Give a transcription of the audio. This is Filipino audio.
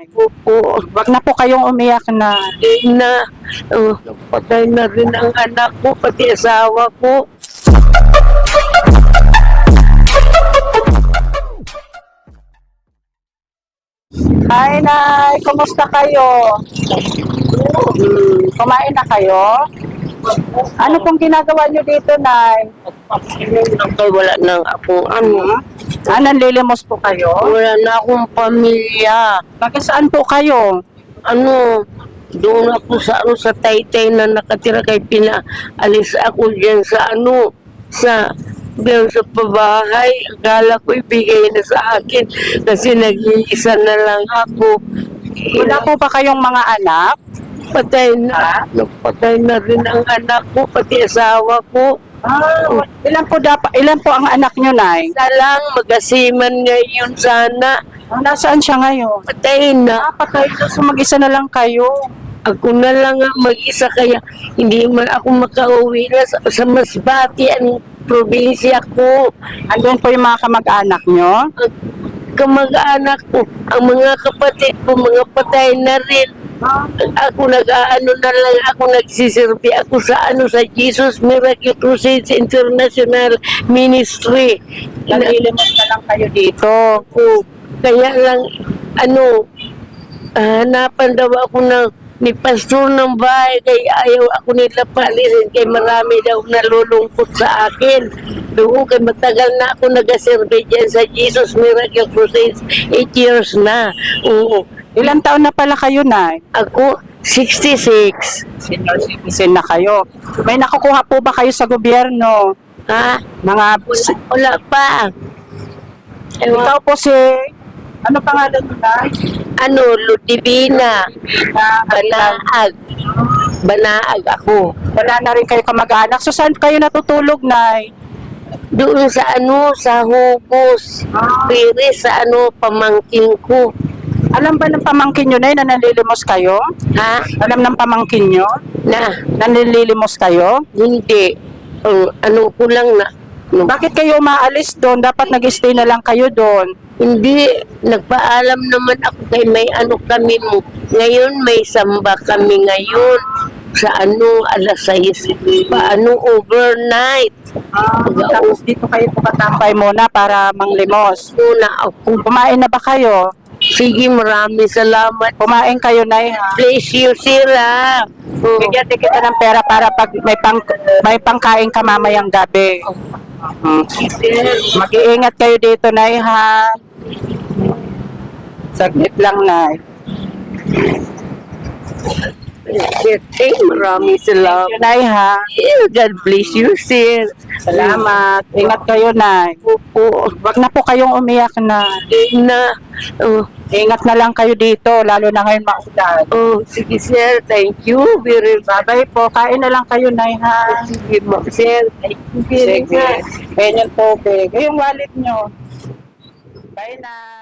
Nay. Opo. Wag na po kayong umiyak na. Na, patay na rin ang anak ko, pati asawa ko. Hi, Nay. Kumusta kayo? Kumain na kayo? Ano pong ginagawa niyo dito, Nay? Kaya wala nang ako, Nanlilimos po kayo? wala na akong pamilya. Bakit saan po kayo? Doon ako sa Taytay na nakatira kay pinaalis ako dyan diyan sa pabahay. Akala ko ibigay na sa akin kasi nag-iisa na lang ako. Wala po ba kayong mga anak? Patay na. Napatay na rin ang anak ko, pati asawa ko. Ilan po ang anak niyo, Nay? Isa lang, magasiman ngayon sana. Nasaan siya ngayon? Patay na. Patay na. So mag-isa na lang kayo. Ako na lang ang mag-isa kaya hindi man ako makauwi na sa Masbate, ang probinsya ko. Andun po yung mga kamag-anak nyo? Ang kamag-anak ko, ang mga kapatid ko, mga patay na rin. Ako nagsisilbi ako sa Jesus Miracle Crusade International Ministry. Naglilimos na lang kayo dito. Kaya lang, hanapan daw ako ni pastor ng bahay, kaya ayaw ako nila paalisin, kaya marami daw nalulungkot sa akin. Doon kay matagal na ako nag-survey dyan sa Jesus Miracle Crusade, 8 years na. Oo. Ilang taon na pala kayo, Nay? Ako, 66. Senior citizen na kayo. May nakukuha po ba kayo sa gobyerno? Ha? Mga... Wala pa. Ikaw po si... Ano pangalan mo, Nay? Ludivina. Banaag ako. Wala na rin kayo kamag-anak. So saan kayo natutulog, Nay? Doon sa Hugos. Pero sa pamangking ko. Alam ba ng pamangkin nyo, Nay, na nanlilimos kayo? Ha? Alam ng pamangkin nyo? Na? Nanlilimos kayo? Hindi. Ko lang na. Bakit kayo umaalis doon? Dapat nag-stay na lang kayo doon. Hindi. Nagpaalam naman ako kay may kami mo. Ngayon may samba kami ngayon. Sa alas 6. Overnight. Tapos dito kayo pupatambay muna para manglimos. Muna ako. Kumain na ba kayo? Sige, maraming salamat. Kumain kayo, Nay, ha? Bless you sila. Bigyan din kita ng pera para pag may pangkain ka mamayang gabi. Mag-iingat kayo dito, Nay, ha? Saglit lang, Nay. Maraming salamat. Nay, ha? God bless you, sir. Salamat. Ingat kayo, Nay. Opo. Wag na po kayong umiyak na. Ingat na lang kayo dito, lalo na ngayon maulan. Sige, sir. Thank you very much. Bye-bye po. Kain na lang kayo, Nay, ha? Sige, sir. Thank you very Sige. much. Ganyan po, Beg. Yung wallet nyo. Bye, Nay.